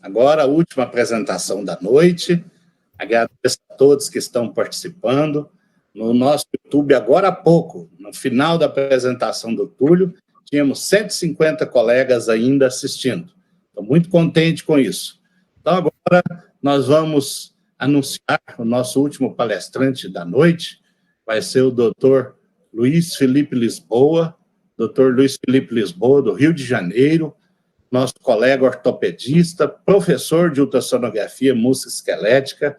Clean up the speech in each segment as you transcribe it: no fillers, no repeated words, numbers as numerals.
agora a última apresentação da noite. Agradeço a todos que estão participando. No nosso YouTube, agora há pouco, no final da apresentação do Túlio, tínhamos 150 colegas ainda assistindo. Estou muito contente com isso. Então, agora nós vamos anunciar o nosso último palestrante da noite. Vai ser o doutor Luiz Felipe Lisboa, do Rio de Janeiro, nosso colega ortopedista, professor de ultrassonografia musculoesquelética,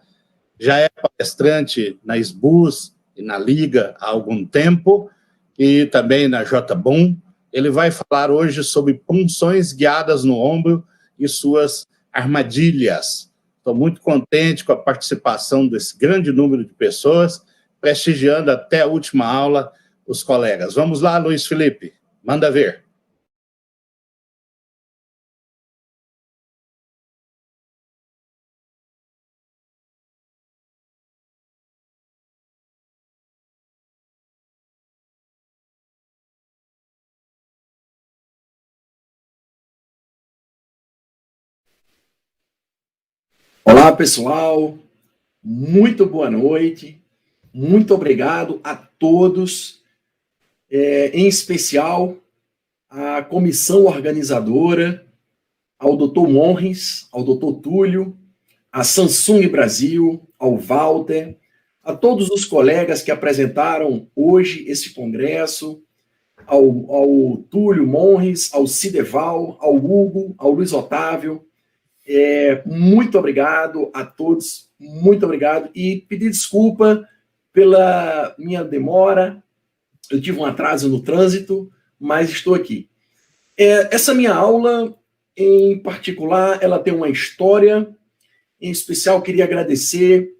já é palestrante na SBUS e na Liga há algum tempo, e também na JBUM. Ele vai falar hoje sobre punções guiadas no ombro e suas armadilhas. Estou muito contente com a participação desse grande número de pessoas, prestigiando até a última aula os colegas. Vamos lá, Luiz Felipe, manda ver. Olá, pessoal. Muito boa noite. Muito obrigado a todos, em especial à comissão organizadora, ao Dr. Monres, ao Dr. Túlio, à Samsung Brasil, ao Walter, a todos os colegas que apresentaram hoje esse congresso, ao Túlio Monres, ao Cideval, ao Hugo, ao Luiz Otávio. Muito obrigado a todos, muito obrigado, e pedir desculpa pela minha demora. Eu tive um atraso no trânsito, mas estou aqui. Essa minha aula, em particular, ela tem uma história. Em especial, queria agradecer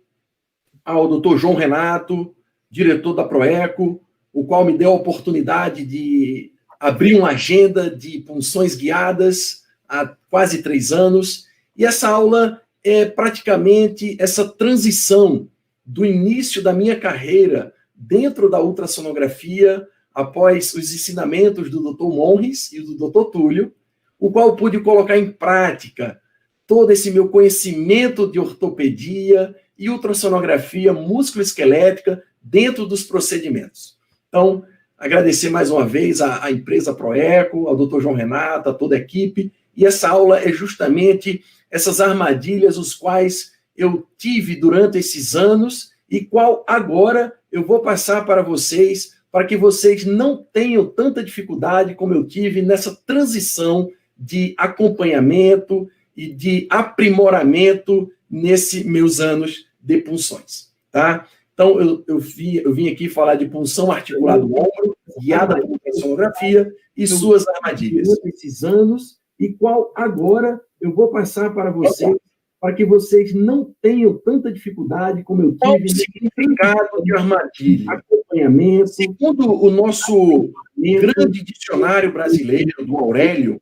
ao Dr. João Renato, diretor da Proeco, o qual me deu a oportunidade de abrir uma agenda de punções guiadas há quase 3 anos. E essa aula é praticamente essa transição do início da minha carreira dentro da ultrassonografia, após os ensinamentos do Dr. Monres e do Dr. Túlio, o qual pude colocar em prática todo esse meu conhecimento de ortopedia e ultrassonografia musculoesquelética dentro dos procedimentos. Então, agradecer mais uma vez à empresa Proeco, ao Dr. João Renato, a toda a equipe. E essa aula é justamente essas armadilhas, os quais eu tive durante esses anos e qual agora eu vou passar para vocês, para que vocês não tenham tanta dificuldade como eu tive nessa transição de acompanhamento e de aprimoramento nesses meus anos de punções, tá? Então, eu vim aqui falar de punção articular do ombro, guiada por ultrassonografia e suas armadilhas. Esses anos, e qual agora eu vou passar para vocês, para que vocês não tenham tanta dificuldade como eu tive. Qual o significado de armadilha? Acompanhamento. Segundo o nosso grande dicionário brasileiro, do Aurélio,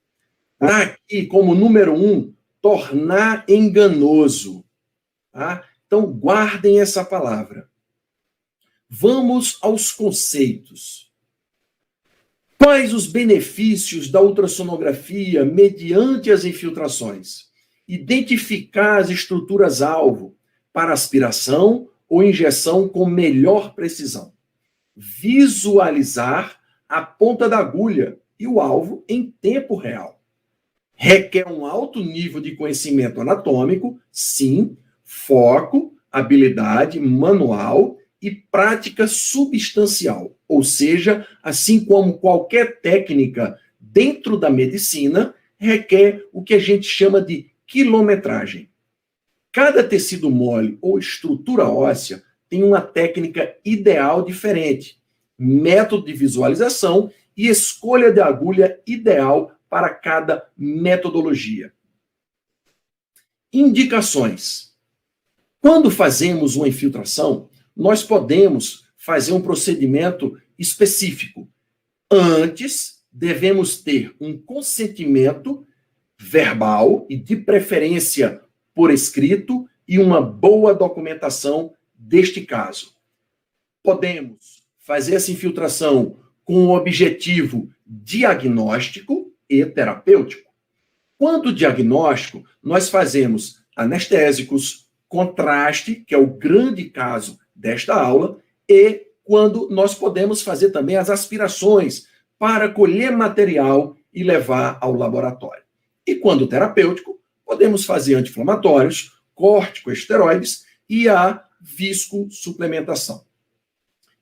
está aqui como número 1, tornar enganoso. Tá? Então, guardem essa palavra. Vamos aos conceitos. Quais os benefícios da ultrassonografia mediante as infiltrações? Identificar as estruturas-alvo para aspiração ou injeção com melhor precisão. Visualizar a ponta da agulha e o alvo em tempo real. Requer um alto nível de conhecimento anatômico, sim, foco, habilidade manual e prática substancial, ou seja, assim como qualquer técnica dentro da medicina, requer o que a gente chama de quilometragem. Cada tecido mole ou estrutura óssea tem uma técnica ideal diferente, método de visualização e escolha de agulha ideal para cada metodologia. Indicações. Quando fazemos uma infiltração, nós podemos fazer um procedimento específico. Antes, devemos ter um consentimento verbal e, de preferência, por escrito, e uma boa documentação deste caso. Podemos fazer essa infiltração com um objetivo diagnóstico e terapêutico. Quando diagnóstico, nós fazemos anestésicos, contraste, que é o grande caso desta aula, e quando nós podemos fazer também as aspirações para colher material e levar ao laboratório. E quando terapêutico, podemos fazer anti-inflamatórios, corticosteroides e a viscosuplementação.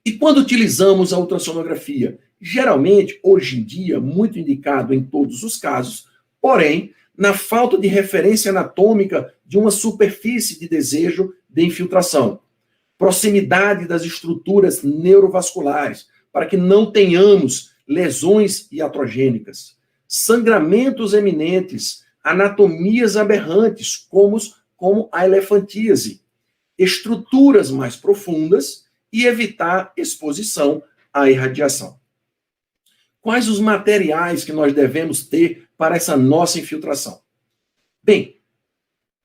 E quando utilizamos a ultrassonografia? Geralmente, hoje em dia, muito indicado em todos os casos, porém, na falta de referência anatômica de uma superfície de desejo de infiltração, proximidade das estruturas neurovasculares, para que não tenhamos lesões iatrogênicas, sangramentos eminentes, anatomias aberrantes, como a elefantíase, estruturas mais profundas e evitar exposição à irradiação. Quais os materiais que nós devemos ter para essa nossa infiltração? Bem,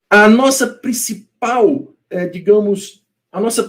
a nossa principal, nosso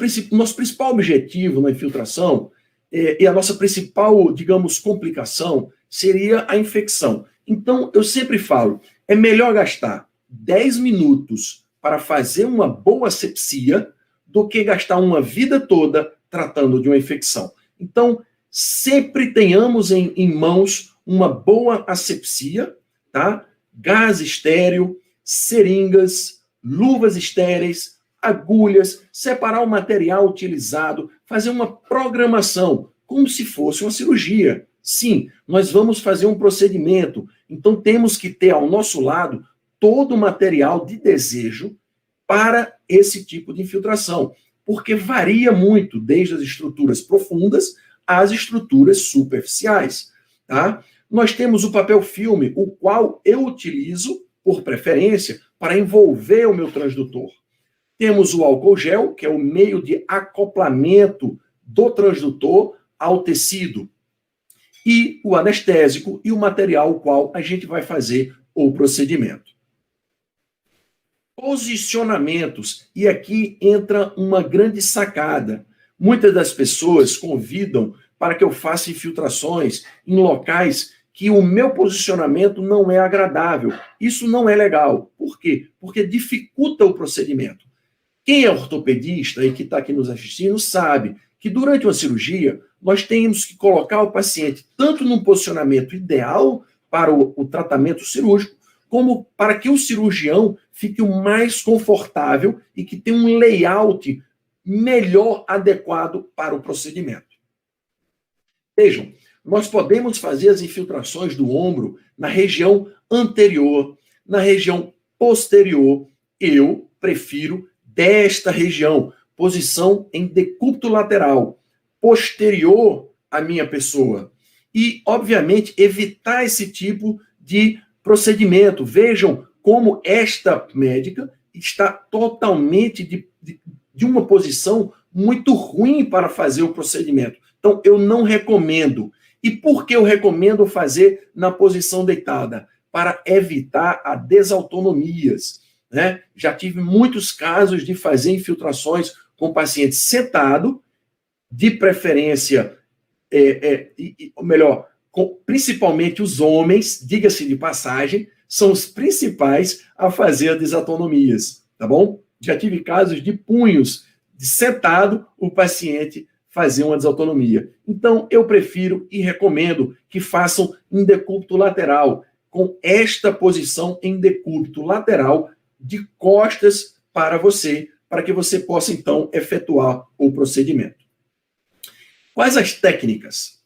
principal objetivo na infiltração e a nossa principal, complicação seria a infecção. Então, eu sempre falo, é melhor gastar 10 minutos para fazer uma boa asepsia do que gastar uma vida toda tratando de uma infecção. Então, sempre tenhamos em mãos uma boa asepsia, tá? Gás estéril, seringas, luvas estéreis, agulhas, separar o material utilizado, fazer uma programação, como se fosse uma cirurgia. Sim, nós vamos fazer um procedimento, então temos que ter ao nosso lado todo o material de desejo para esse tipo de infiltração, porque varia muito, desde as estruturas profundas às estruturas superficiais, tá? Nós temos o papel filme, o qual eu utilizo, por preferência, para envolver o meu transdutor. Temos o álcool gel, que é o meio de acoplamento do transdutor ao tecido, e o anestésico e o material o qual a gente vai fazer o procedimento. Posicionamentos, e aqui entra uma grande sacada. Muitas das pessoas convidam para que eu faça infiltrações em locais que o meu posicionamento não é agradável. Isso não é legal. Por quê? Porque dificulta o procedimento. Quem é ortopedista e que está aqui nos assistindo sabe que durante uma cirurgia nós temos que colocar o paciente tanto num posicionamento ideal para o tratamento cirúrgico, como para que o cirurgião fique o mais confortável e que tenha um layout melhor adequado para o procedimento. Vejam, nós podemos fazer as infiltrações do ombro na região anterior, na região posterior. Eu prefiro desta região, posição em decúbito lateral, posterior à minha pessoa. E, obviamente, evitar esse tipo de procedimento. Vejam como esta médica está totalmente de uma posição muito ruim para fazer o procedimento. Então, eu não recomendo. E por que eu recomendo fazer na posição deitada? Para evitar a desautonomias, né? Já tive muitos casos de fazer infiltrações com paciente sentado, de preferência, principalmente os homens, diga-se de passagem, são os principais a fazer as desautonomias, tá bom? Já tive casos de punhos, de sentado, o paciente fazer uma desautonomia. Então, eu prefiro e recomendo que façam em decúbito lateral, com esta posição em decúbito lateral, de costas para você, para que você possa, então, efetuar o procedimento. Quais as técnicas?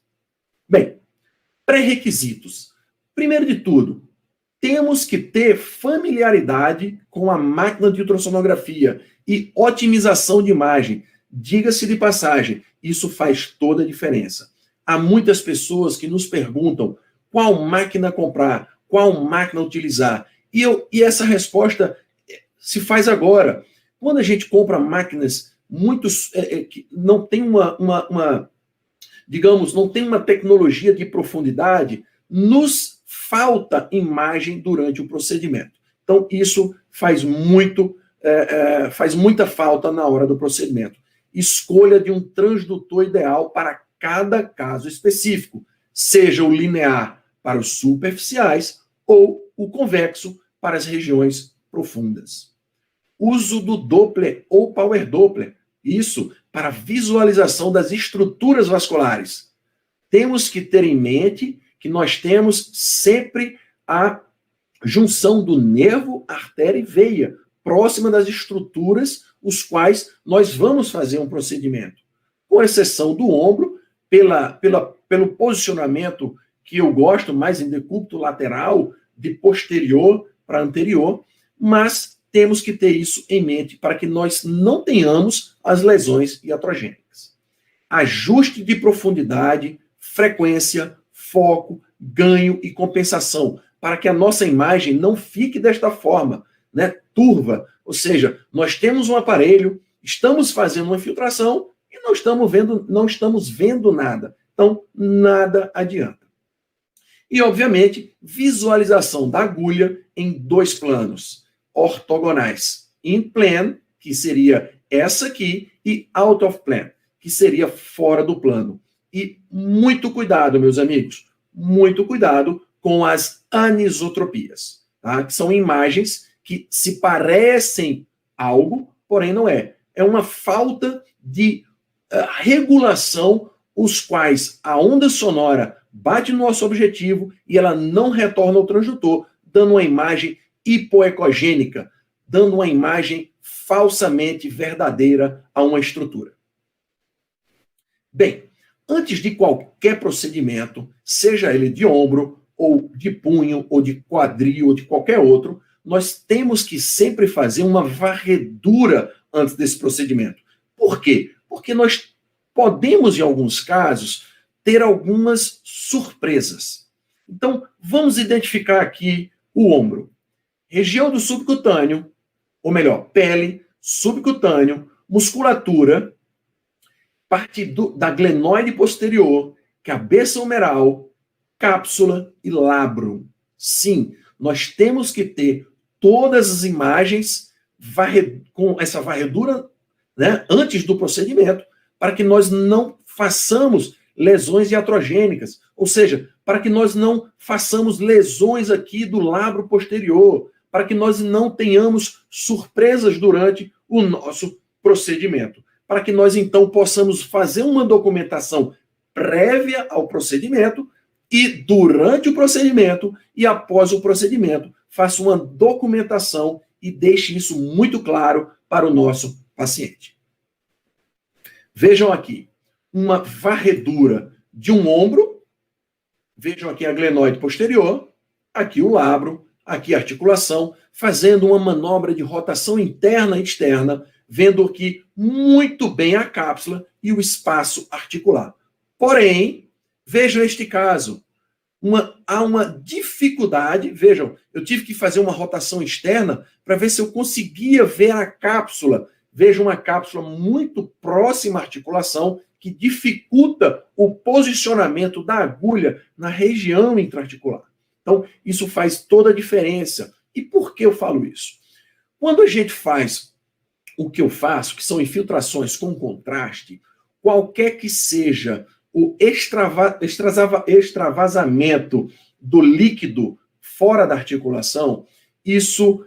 Bem, pré-requisitos. Primeiro de tudo, temos que ter familiaridade com a máquina de ultrassonografia e otimização de imagem. Diga-se de passagem, isso faz toda a diferença. Há muitas pessoas que nos perguntam qual máquina comprar, qual máquina utilizar. E essa resposta se faz agora. Quando a gente compra máquinas que não tem não tem uma tecnologia de profundidade, nos falta imagem durante o procedimento. Então, isso faz muita falta na hora do procedimento. Escolha de um transdutor ideal para cada caso específico, seja o linear para os superficiais ou o convexo para as regiões profundas. Uso do Doppler ou Power Doppler, isso para visualização das estruturas vasculares. Temos que ter em mente que nós temos sempre a junção do nervo, artéria e veia, próxima das estruturas, os quais nós vamos fazer um procedimento. Com exceção do ombro, pelo posicionamento que eu gosto mais em decúbito lateral, de posterior para anterior, mas temos que ter isso em mente para que nós não tenhamos as lesões iatrogênicas. Ajuste de profundidade, frequência, foco, ganho e compensação, para que a nossa imagem não fique desta forma, né, turva. Ou seja, nós temos um aparelho, estamos fazendo uma infiltração e não estamos vendo nada. Então, nada adianta. E, obviamente, visualização da agulha em 2 planos ortogonais. In plane, que seria essa aqui, e out of plane, que seria fora do plano. E muito cuidado, meus amigos, muito cuidado com as anisotropias, tá? Que são imagens que se parecem algo, porém não é. É uma falta de regulação, os quais a onda sonora bate no nosso objetivo e ela não retorna ao transdutor, dando uma imagem hipoecogênica, dando uma imagem falsamente verdadeira a uma estrutura. Bem, antes de qualquer procedimento, seja ele de ombro, ou de punho, ou de quadril, ou de qualquer outro, nós temos que sempre fazer uma varredura antes desse procedimento. Por quê? Porque nós podemos, em alguns casos, ter algumas surpresas. Então, vamos identificar aqui o ombro. Região do subcutâneo, ou melhor, pele, subcutâneo, musculatura, parte da glenoide posterior, cabeça humeral, cápsula e labrum. Sim, nós temos que ter todas as imagens com essa varredura, né, antes do procedimento, para que nós não façamos lesões iatrogênicas, ou seja, para que nós não façamos lesões aqui do labro posterior, para que nós não tenhamos surpresas durante o nosso procedimento, para que nós então possamos fazer uma documentação prévia ao procedimento e durante o procedimento e após o procedimento faça uma documentação e deixe isso muito claro para o nosso paciente. Vejam aqui, uma varredura de um ombro, vejam aqui a glenoide posterior, aqui o labro, aqui a articulação, fazendo uma manobra de rotação interna e externa, vendo aqui muito bem a cápsula e o espaço articular. Porém, vejam este caso, há uma dificuldade, vejam, eu tive que fazer uma rotação externa para ver se eu conseguia ver a cápsula. Veja uma cápsula muito próxima à articulação, que dificulta o posicionamento da agulha na região intraarticular. Então, isso faz toda a diferença. E por que eu falo isso? Quando a gente faz o que eu faço, que são infiltrações com contraste, qualquer que seja o extravasamento do líquido fora da articulação, isso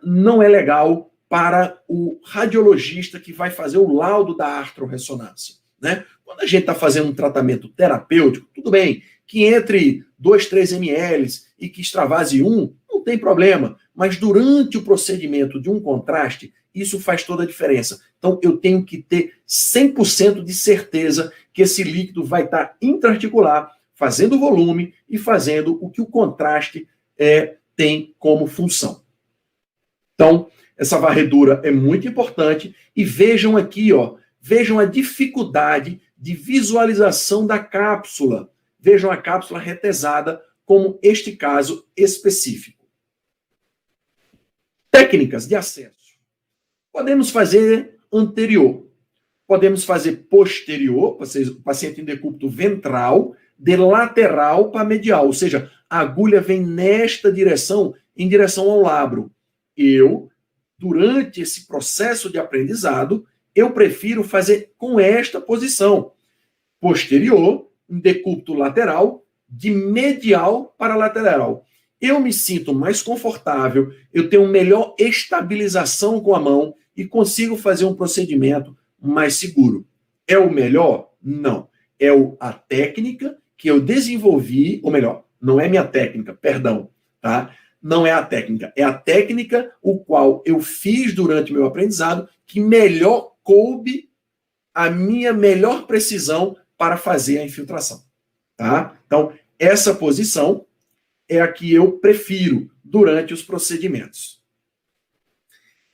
não é legal para o radiologista que vai fazer o laudo da artrorressonância, né? Quando a gente está fazendo um tratamento terapêutico, tudo bem, que entre 2, 3 ml e que extravase 1, não tem problema, mas durante o procedimento de um contraste, isso faz toda a diferença. Então, eu tenho que ter 100% de certeza que esse líquido vai estar intraarticular, fazendo volume e fazendo o que o contraste tem como função. Então, essa varredura é muito importante e vejam aqui, ó, vejam a dificuldade de visualização da cápsula. Vejam a cápsula retesada como este caso específico. Técnicas de acesso. Podemos fazer anterior, podemos fazer posterior, o paciente em decúbito ventral, de lateral para medial, ou seja, a agulha vem nesta direção, em direção ao labro. Durante esse processo de aprendizado, eu prefiro fazer com esta posição. Posterior, em decúbito lateral, de medial para lateral. eu me sinto mais confortável, eu tenho melhor estabilização com a mão e consigo fazer um procedimento mais seguro. É o melhor? Não. É a técnica que eu desenvolvi, ou melhor, não é minha técnica, perdão, tá? Não é a técnica, é a técnica o qual eu fiz durante o meu aprendizado que melhor coube a minha melhor precisão para fazer a infiltração, tá? Então, essa posição é a que eu prefiro durante os procedimentos.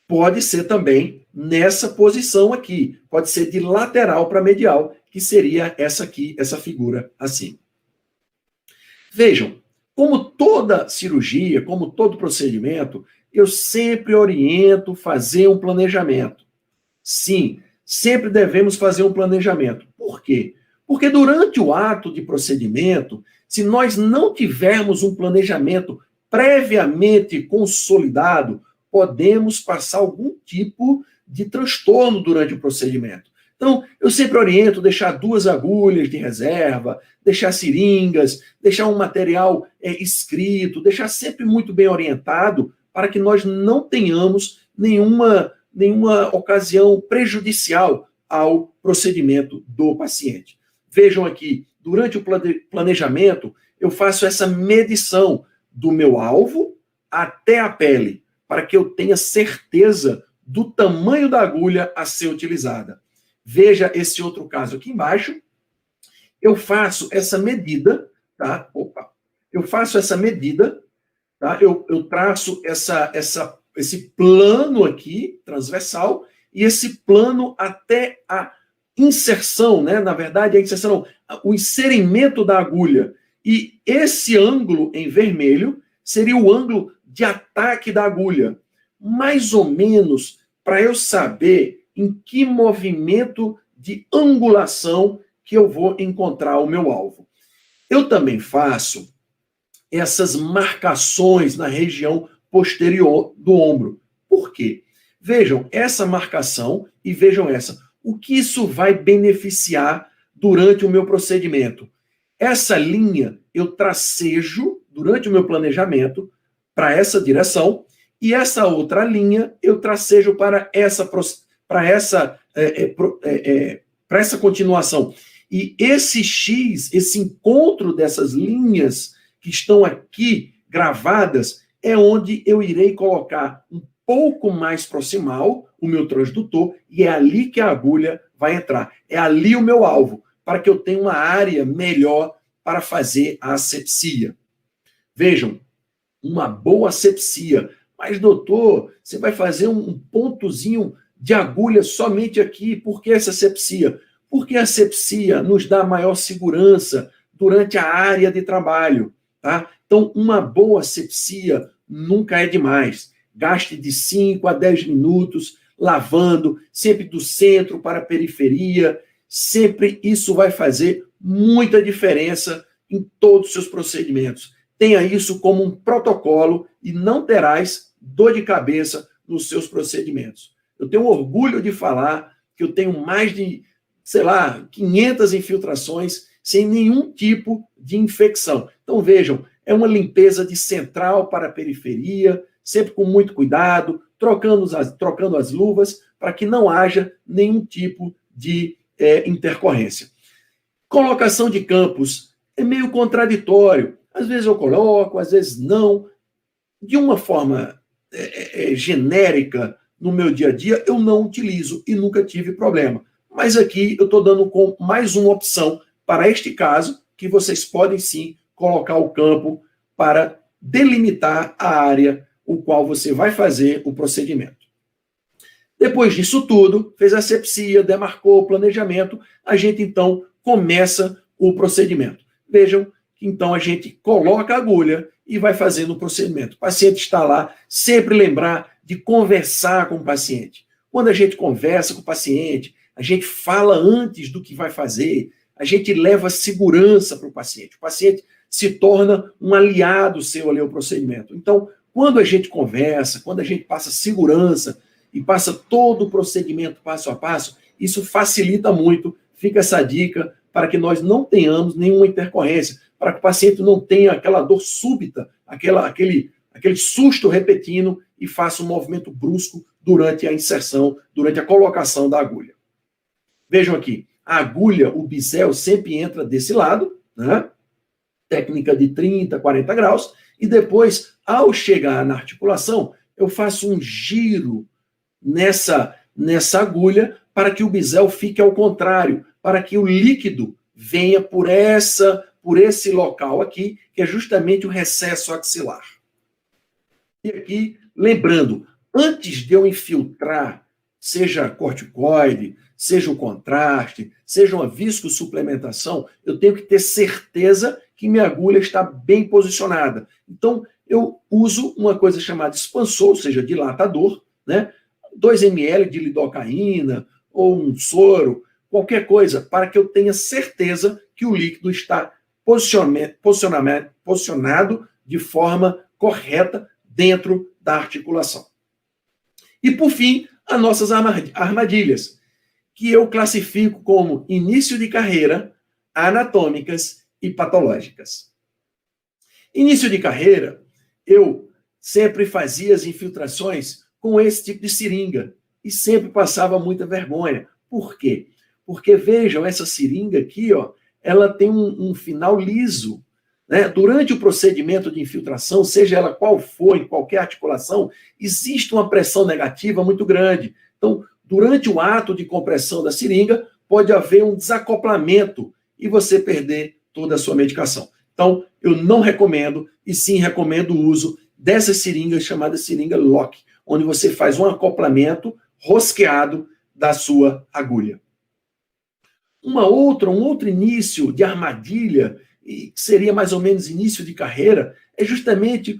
Pode ser também nessa posição aqui, pode ser de lateral para medial, que seria essa aqui, essa figura assim. Vejam, como toda cirurgia, como todo procedimento, eu sempre oriento fazer um planejamento. Sim, sempre devemos fazer um planejamento. Por quê? Porque durante o ato de procedimento, se nós não tivermos um planejamento previamente consolidado, podemos passar algum tipo de transtorno durante o procedimento. Então, eu sempre oriento deixar 2 agulhas de reserva, deixar seringas, deixar um material escrito, deixar sempre muito bem orientado para que nós não tenhamos nenhuma ocasião prejudicial ao procedimento do paciente. Vejam aqui, durante o planejamento, eu faço essa medição do meu alvo até a pele, para que eu tenha certeza do tamanho da agulha a ser utilizada. Veja esse outro caso aqui embaixo. Eu faço essa medida, tá? Eu faço essa medida, tá? Eu traço esse plano aqui, transversal, e esse plano até a inserção, né? Na verdade, a inserção não, o inserimento da agulha. E esse ângulo em vermelho seria o ângulo de ataque da agulha. Mais ou menos para eu saber em que movimento de angulação que eu vou encontrar o meu alvo. Eu também faço essas marcações na região posterior do ombro. Por quê? Vejam essa marcação e vejam essa. O que isso vai beneficiar durante o meu procedimento? Essa linha eu tracejo durante o meu planejamento para essa direção e essa outra linha eu tracejo para essa continuação. E esse X, esse encontro dessas linhas que estão aqui gravadas, é onde eu irei colocar um pouco mais proximal o meu transdutor, e é ali que a agulha vai entrar. É ali o meu alvo, para que eu tenha uma área melhor para fazer a asepsia. Vejam, uma boa asepsia. Mas, doutor, você vai fazer um pontozinho de agulha somente aqui. Por que essa asepsia? Porque a asepsia nos dá maior segurança durante a área de trabalho, tá? Então, uma boa asepsia nunca é demais. Gaste de 5 a 10 minutos lavando, sempre do centro para a periferia. Sempre isso vai fazer muita diferença em todos os seus procedimentos. Tenha isso como um protocolo e não terás dor de cabeça nos seus procedimentos. Eu tenho orgulho de falar que eu tenho mais de, 500 infiltrações sem nenhum tipo de infecção. Então, vejam, é uma limpeza de central para a periferia, sempre com muito cuidado, trocando as luvas, para que não haja nenhum tipo de intercorrência. Colocação de campos é meio contraditório. Às vezes eu coloco, às vezes não. De uma forma genérica, no meu dia a dia, eu não utilizo e nunca tive problema. Mas aqui eu estou dando com mais uma opção para este caso, que vocês podem sim colocar o campo para delimitar a área o qual você vai fazer o procedimento. Depois disso tudo, fez a asepsia, demarcou o planejamento, a gente então começa o procedimento. Vejam que então a gente coloca a agulha e vai fazendo o procedimento. O paciente está lá, sempre lembrar de conversar com o paciente. Quando a gente conversa com o paciente, a gente fala antes do que vai fazer, a gente leva segurança para o paciente. O paciente se torna um aliado seu ali ao procedimento. Então, quando a gente conversa, quando a gente passa segurança e passa todo o procedimento passo a passo, isso facilita muito. Fica essa dica para que nós não tenhamos nenhuma intercorrência, para que o paciente não tenha aquela dor súbita aquele susto repentino e faça um movimento brusco durante a inserção, durante a colocação da agulha. Vejam aqui, a agulha, o bisel, sempre entra desse lado, né? Técnica de 30, 40 graus, e depois, ao chegar na articulação, eu faço um giro nessa agulha para que o bisel fique ao contrário, para que o líquido venha por esse local aqui, que é justamente o recesso axilar. E aqui, lembrando, antes de eu infiltrar, seja corticoide, seja o contraste, seja uma viscosuplementação, eu tenho que ter certeza que minha agulha está bem posicionada. Então, eu uso uma coisa chamada expansor, ou seja, dilatador, né? 2 ml de lidocaína ou um soro, qualquer coisa, para que eu tenha certeza que o líquido está posicionado de forma correta dentro da articulação. E, por fim, as nossas armadilhas, que eu classifico como início de carreira, anatômicas e patológicas. Início de carreira, eu sempre fazia as infiltrações com esse tipo de seringa e sempre passava muita vergonha. Por quê? Porque, vejam, essa seringa aqui, ó, ela tem um final liso, né? Durante o procedimento de infiltração, seja ela qual for, em qualquer articulação, existe uma pressão negativa muito grande. Então, durante o ato de compressão da seringa, pode haver um desacoplamento e você perder toda a sua medicação. Então, eu não recomendo, e sim recomendo o uso dessas seringas chamadas seringa lock, onde você faz um acoplamento rosqueado da sua agulha. Um outro início de armadilha, que seria mais ou menos início de carreira, é justamente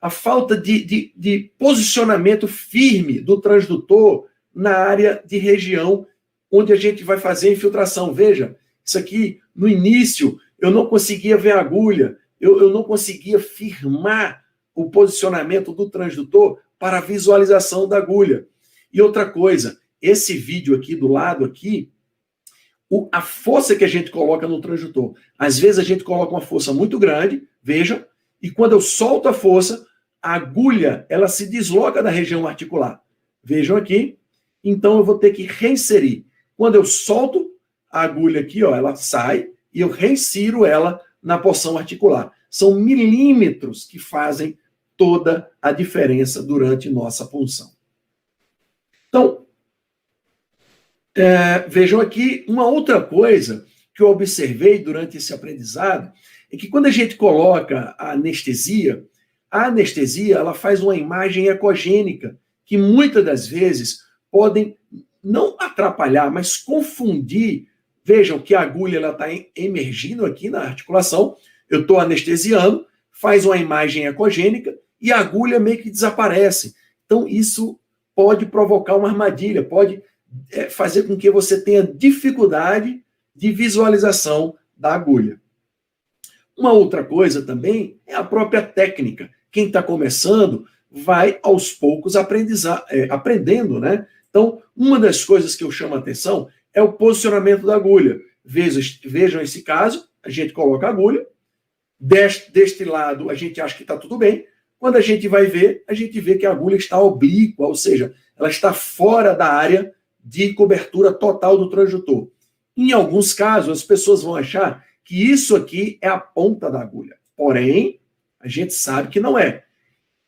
a falta de posicionamento firme do transdutor na área de região onde a gente vai fazer a infiltração. Veja, isso aqui, no início, eu não conseguia ver a agulha, eu não conseguia firmar o posicionamento do transdutor para a visualização da agulha. E outra coisa, esse vídeo aqui do lado aqui, a força que a gente coloca no transdutor. Às vezes a gente coloca uma força muito grande, vejam, e quando eu solto a força, a agulha, ela se desloca da região articular. Vejam aqui. Então eu vou ter que reinserir. Quando eu solto a agulha aqui, ó, ela sai e eu reinsiro ela na porção articular. São milímetros que fazem toda a diferença durante nossa punção. Então, vejam aqui, uma outra coisa que eu observei durante esse aprendizado é que quando a gente coloca a anestesia ela faz uma imagem ecogênica, que muitas das vezes podem não atrapalhar, mas confundir. Vejam que a agulha está emergindo aqui na articulação, eu estou anestesiando, faz uma imagem ecogênica e a agulha meio que desaparece. Então, isso pode provocar uma armadilha, pode fazer com que você tenha dificuldade de visualização da agulha. Uma outra coisa também é a própria técnica. Quem está começando vai, aos poucos, aprendendo, né? Então, uma das coisas que eu chamo a atenção é o posicionamento da agulha. Vejam esse caso, a gente coloca a agulha, deste lado a gente acha que está tudo bem, quando a gente vai ver, a gente vê que a agulha está oblíqua, ou seja, ela está fora da área de cobertura total do transdutor. Em alguns casos, as pessoas vão achar que isso aqui é a ponta da agulha. Porém, a gente sabe que não é.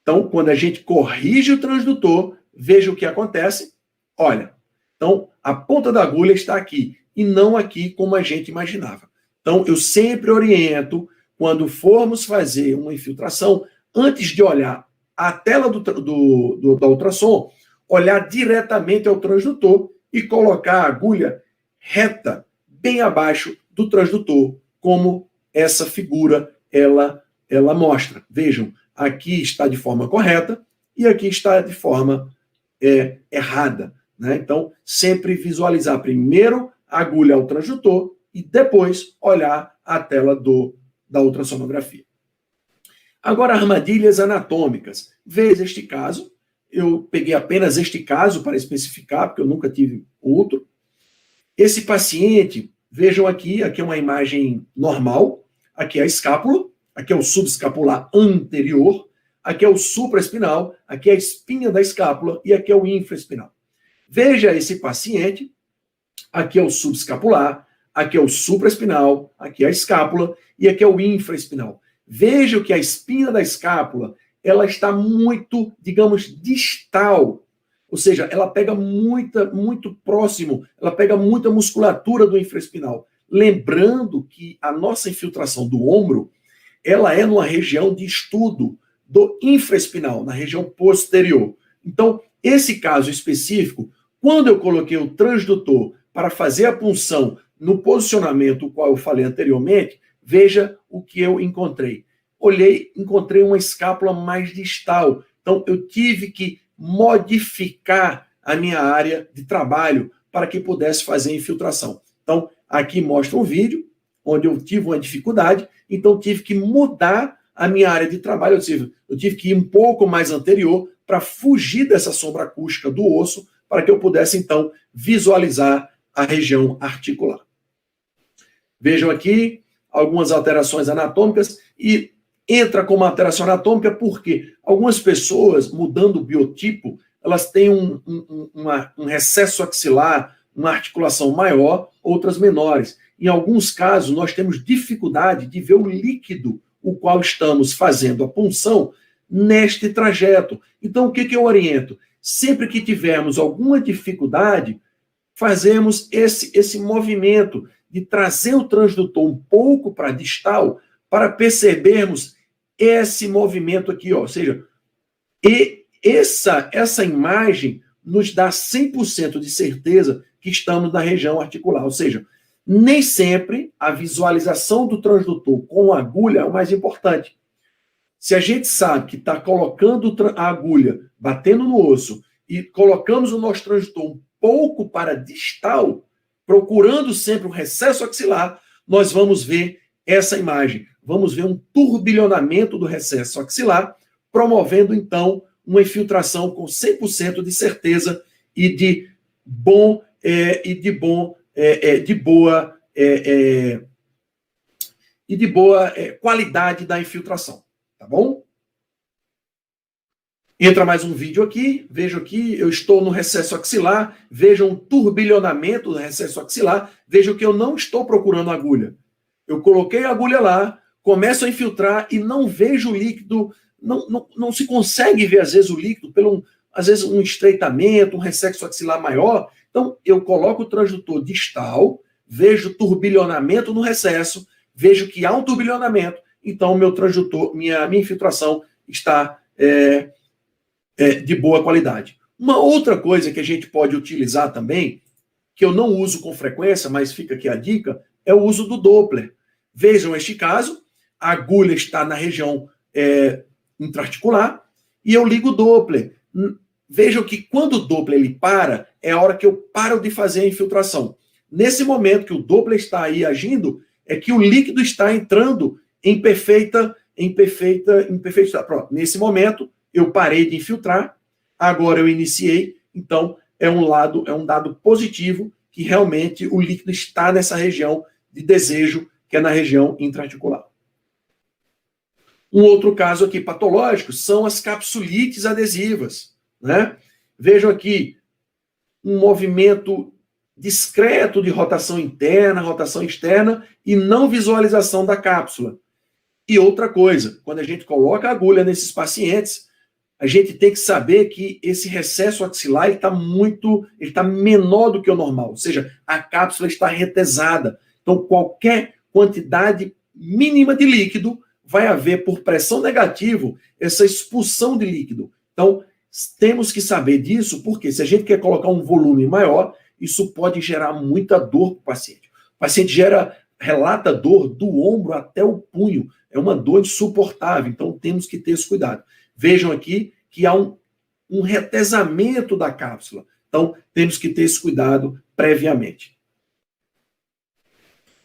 Então, quando a gente corrige o transdutor, veja o que acontece. Olha, então, a ponta da agulha está aqui, e não aqui como a gente imaginava. Então, eu sempre oriento, quando formos fazer uma infiltração, antes de olhar a tela da ultrassom, olhar diretamente ao transdutor e colocar a agulha reta, bem abaixo do transdutor, como essa figura ela mostra. Vejam, aqui está de forma correta e aqui está de forma errada, né? Então, sempre visualizar primeiro a agulha ao transdutor e depois olhar a tela da ultrassonografia. Agora, armadilhas anatômicas. Veja este caso. Eu peguei apenas este caso para especificar, porque eu nunca tive outro. Esse paciente, vejam aqui é uma imagem normal, aqui é a escápula, aqui é o subescapular anterior, aqui é o supraespinal, aqui é a espinha da escápula e aqui é o infraespinal. Veja esse paciente, aqui é o subescapular, aqui é o supraespinal, aqui é a escápula e aqui é o infraespinal. Veja que a espinha da escápula, ela está muito, digamos, distal, ou seja, ela pega muito próximo, ela pega muita musculatura do infraespinal. Lembrando que a nossa infiltração do ombro, ela é numa região de estudo do infraespinal, na região posterior. Então, esse caso específico, quando eu coloquei o transdutor para fazer a punção no posicionamento, o qual eu falei anteriormente, veja o que eu encontrei. Encontrei uma escápula mais distal. Então, eu tive que modificar a minha área de trabalho para que pudesse fazer a infiltração. Então, aqui mostra um vídeo onde eu tive uma dificuldade, então tive que mudar a minha área de trabalho, eu tive que ir um pouco mais anterior para fugir dessa sombra acústica do osso, para que eu pudesse, então, visualizar a região articular. Vejam aqui algumas alterações anatômicas e entra como alteração anatômica porque algumas pessoas, mudando o biotipo, elas têm um recesso axilar, uma articulação maior, outras menores. Em alguns casos, nós temos dificuldade de ver o líquido, o qual estamos fazendo a punção neste trajeto. Então, o que eu oriento? Sempre que tivermos alguma dificuldade, fazemos esse movimento de trazer o transdutor um pouco para distal, para percebermos esse movimento aqui, ó. Ou seja, essa imagem nos dá 100% de certeza que estamos na região articular. Ou seja, nem sempre a visualização do transdutor com agulha é o mais importante. Se a gente sabe que está colocando a agulha, batendo no osso, e colocamos o nosso transdutor um pouco para distal, procurando sempre um recesso axilar, nós vamos ver essa imagem. Vamos ver um turbilhonamento do recesso axilar, promovendo, então, uma infiltração com 100% de certeza e de boa qualidade da infiltração, tá bom? Entra mais um vídeo aqui, vejo aqui, eu estou no recesso axilar, veja um turbilhonamento do recesso axilar, vejo que eu não estou procurando agulha. Eu coloquei a agulha lá, começo a infiltrar e não vejo o líquido, não se consegue ver, às vezes, o líquido, às vezes, um estreitamento, um recesso axilar maior. Então, eu coloco o transdutor distal, vejo turbilhonamento no recesso, vejo que há um turbilhonamento, então, meu transdutor, minha infiltração está de boa qualidade. Uma outra coisa que a gente pode utilizar também, que eu não uso com frequência, mas fica aqui a dica, é o uso do Doppler. Vejam este caso, a agulha está na região intraarticular e eu ligo o Doppler. Vejam que quando o Doppler ele para, é a hora que eu paro de fazer a infiltração. Nesse momento que o Doppler está aí agindo, é que o líquido está entrando em perfeita estado. Pronto. Nesse momento, eu parei de infiltrar, agora eu iniciei, então é um dado positivo que realmente o líquido está nessa região de desejo, que é na região intraarticular. Um outro caso aqui patológico são as capsulites adesivas, né? Vejam aqui um movimento discreto de rotação interna, rotação externa e não visualização da cápsula. E outra coisa, quando a gente coloca a agulha nesses pacientes, a gente tem que saber que esse recesso axilar ele está menor do que o normal, ou seja, a cápsula está retesada. Então, qualquer quantidade mínima de líquido vai haver, por pressão negativa, essa expulsão de líquido. Então, temos que saber disso, porque se a gente quer colocar um volume maior, isso pode gerar muita dor para o paciente. O paciente relata dor do ombro até o punho. É uma dor insuportável, então temos que ter esse cuidado. Vejam aqui que há um retesamento da cápsula. Então, temos que ter esse cuidado previamente.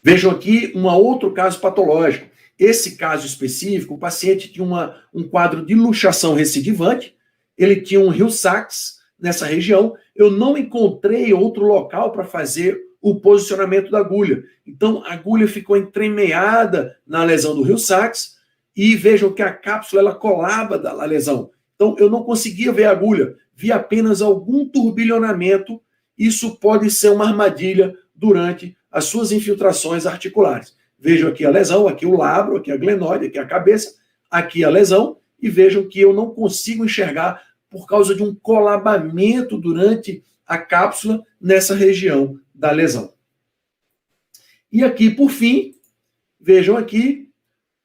Vejam aqui um outro caso patológico. Esse caso específico, o paciente tinha um quadro de luxação recidivante, ele tinha um Hill-Sachs nessa região, eu não encontrei outro local para fazer o posicionamento da agulha. Então, a agulha ficou entremeada na lesão do Hill-Sachs, e vejam que a cápsula ela colava da lesão. Então, eu não conseguia ver a agulha, vi apenas algum turbilhonamento. Isso pode ser uma armadilha durante as suas infiltrações articulares. Vejam aqui a lesão, aqui o labro, aqui a glenoide, aqui a cabeça, aqui a lesão, e vejam que eu não consigo enxergar por causa de um colabamento durante a cápsula nessa região da lesão. E aqui, por fim, vejam aqui,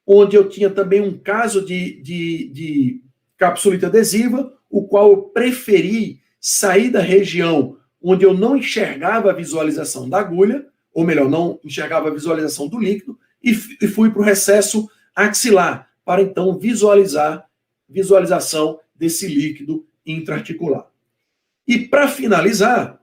onde eu tinha também um caso de capsulite adesiva, o qual eu preferi sair da região onde eu não enxergava a visualização da agulha, ou melhor, não enxergava a visualização do líquido, e fui para o recesso axilar, para então visualização desse líquido intraarticular. E para finalizar,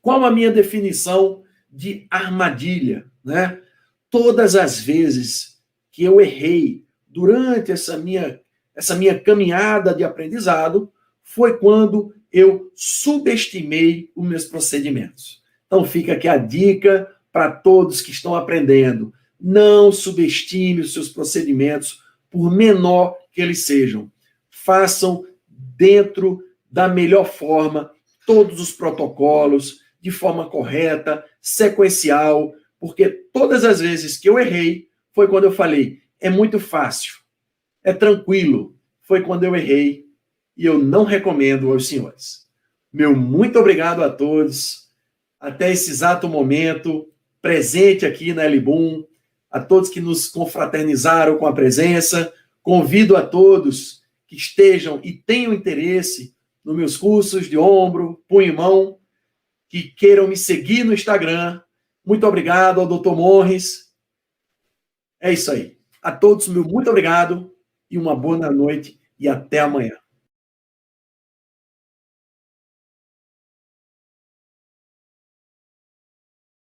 qual a minha definição de armadilha, né? Todas as vezes que eu errei durante essa minha caminhada de aprendizado, foi quando eu subestimei os meus procedimentos. Então fica aqui a dica para todos que estão aprendendo. Não subestime os seus procedimentos, por menor que eles sejam. Façam dentro da melhor forma todos os protocolos, de forma correta, sequencial, porque todas as vezes que eu errei, foi quando eu falei, é muito fácil, é tranquilo, foi quando eu errei, e eu não recomendo aos senhores. Meu muito obrigado a todos, até esse exato momento, presente aqui na L-Boom, a todos que nos confraternizaram com a presença, convido a todos que estejam e tenham interesse nos meus cursos de ombro, punho e mão, que queiram me seguir no Instagram. Muito obrigado ao Dr. Morris. É isso aí. A todos, meu muito obrigado e uma boa noite e até amanhã.